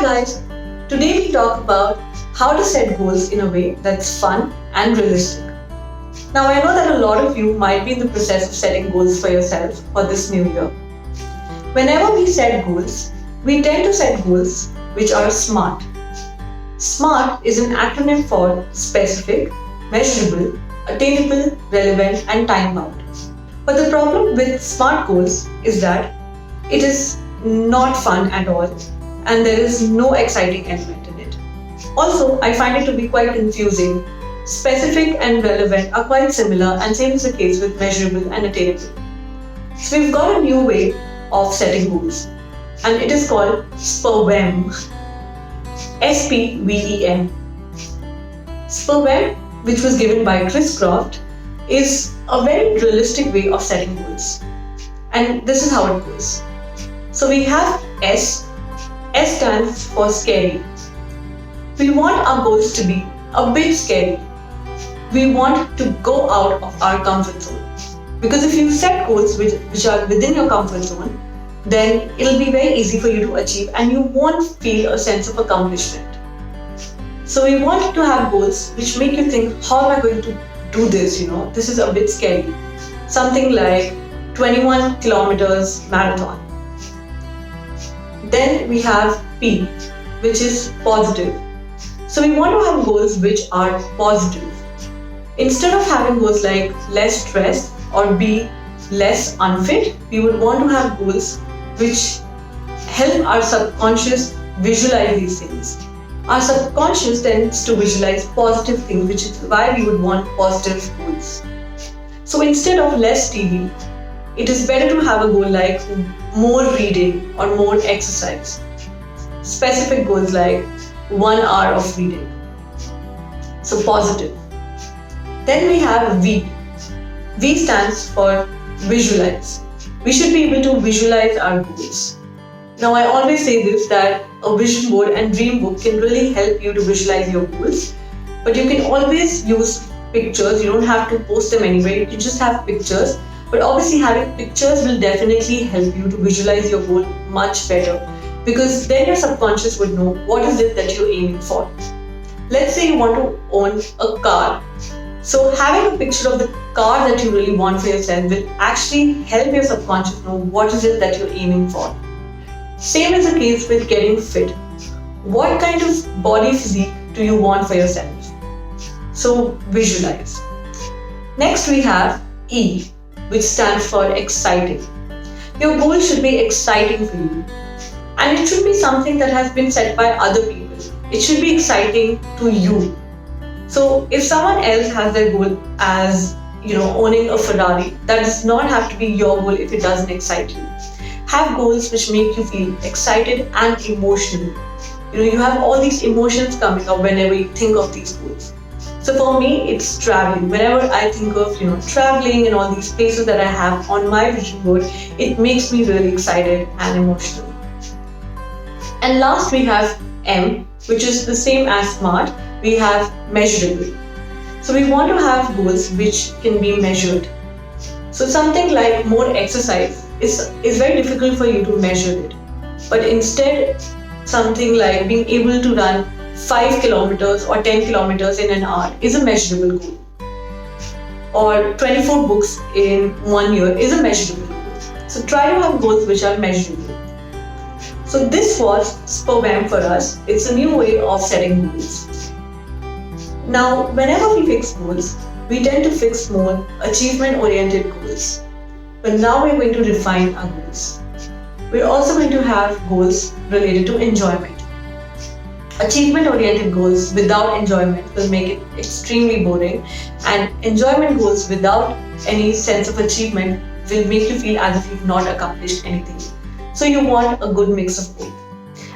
Hi guys, today we talk about how to set goals in a way that's fun and realistic. Now I know that a lot of you might be in the process of setting goals for yourself for this new year. Whenever we set goals, we tend to set goals which are SMART. SMART is an acronym for specific, measurable, attainable, relevant and time bound. But the problem with SMART goals is that it is not fun at all and there is no exciting element in it. Also, I find it to be quite confusing. Specific and relevant are quite similar, and same is the case with measurable and attainable. So we've got a new way of setting goals, and it is called SPVEM. SPVEM. SPVEM, which was given by Chris Croft, is a very realistic way of setting goals. And this is how it goes. So we have S. S stands for scary. We want our goals to be a bit scary. We want to go out of our comfort zone. Because if you set goals which are within your comfort zone, then it'll be very easy for you to achieve and you won't feel a sense of accomplishment. So we want to have goals which make you think, how am I going to do this? This is a bit scary. Something like 21 kilometers marathon. Then we have P, which is positive. So we want to have goals which are positive. Instead of having goals like less stressed or be less unfit, we would want to have goals which help our subconscious visualize these things. Our subconscious tends to visualize positive things, which is why we would want positive goals. So instead of less TV, it is better to have a goal like more reading or more exercise. Specific goals like 1 hour of reading. So positive. Then we have V. V stands for visualize. We should be able to visualize our goals. Now I always say this, that a vision board and dream book can really help you to visualize your goals. But you can always use pictures. You don't have to post them anywhere. You can just have pictures. But obviously having pictures will definitely help you to visualize your goal much better, because then your subconscious would know what is it that you're aiming for. Let's say you want to own a car. So having a picture of the car that you really want for yourself will actually help your subconscious know what is it that you're aiming for. Same is the case with getting fit. What kind of body physique do you want for yourself? So visualize. Next we have E, which stands for exciting. Your goal should be exciting for you. And it should be something that has been set by other people. It should be exciting to you. So if someone else has their goal as, owning a Ferrari, that does not have to be your goal if it doesn't excite you. Have goals which make you feel excited and emotional. You have all these emotions coming up whenever you think of these goals. So for me, it's traveling. Whenever I think of, traveling and all these places that I have on my vision board, it makes me really excited and emotional. And last we have M, which is the same as SMART. We have measurable. So we want to have goals which can be measured. So something like more exercise is very difficult for you to measure it. But instead, something like being able to run 5 kilometers or 10 kilometers in an hour is a measurable goal. Or 24 books in 1 year is a measurable goal. So try to have goals which are measurable. So this was SPVEM for us. It's a new way of setting goals. Now, whenever we fix goals, we tend to fix more achievement-oriented goals. But now we're going to refine our goals. We're also going to have goals related to enjoyment. Achievement-oriented goals without enjoyment will make it extremely boring, and enjoyment goals without any sense of achievement will make you feel as if you've not accomplished anything. So you want a good mix of both.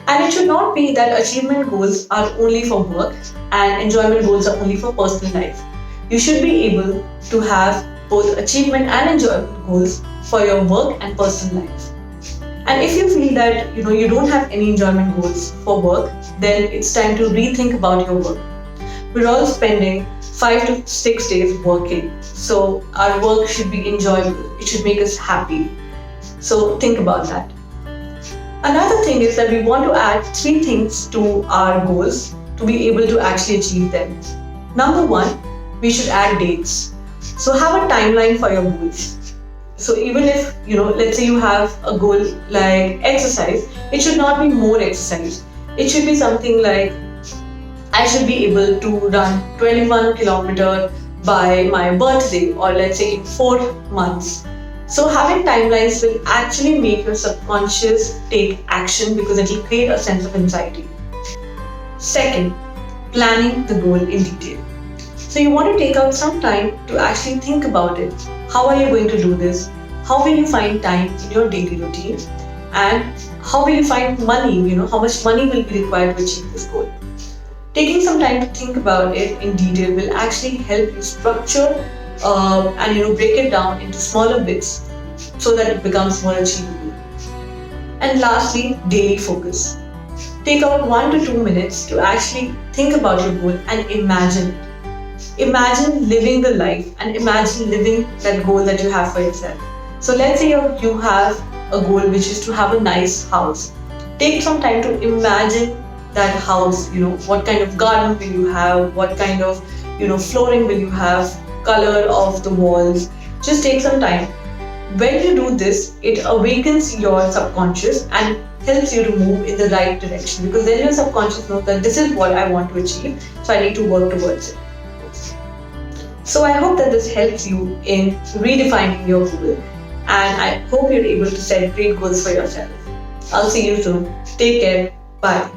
And it should not be that achievement goals are only for work and enjoyment goals are only for personal life. You should be able to have both achievement and enjoyment goals for your work and personal life. And if you feel that you don't have any enjoyment goals for work, then it's time to rethink about your work. We're all spending 5 to 6 days working, so our work should be enjoyable. It should make us happy. So think about that. Another thing is that we want to add 3 things to our goals to be able to actually achieve them. Number one, we should add dates. So have a timeline for your goals. So even if, let's say you have a goal like exercise, it should not be more exercise. It should be something like, I should be able to run 21 kilometers by my birthday, or let's say in 4 months. So having timelines will actually make your subconscious take action because it will create a sense of anxiety. Second, planning the goal in detail. So you want to take out some time to actually think about it. How are you going to do this? How will you find time in your daily routine? And how will you find money? How much money will be required to achieve this goal? Taking some time to think about it in detail will actually help you structure and break it down into smaller bits so that it becomes more achievable. And lastly, daily focus. Take out 1 to 2 minutes to actually think about your goal and imagine it. Imagine living the life and imagine living that goal that you have for yourself. So let's say you have a goal which is to have a nice house. Take some time to imagine that house, what kind of garden will you have, what kind of, flooring will you have, color of the walls. Just take some time. When you do this, it awakens your subconscious and helps you to move in the right direction, because then your subconscious knows that this is what I want to achieve, so I need to work towards it. So I hope that this helps you in redefining your goal, and I hope you're able to set great goals for yourself. I'll see you soon. Take care. Bye.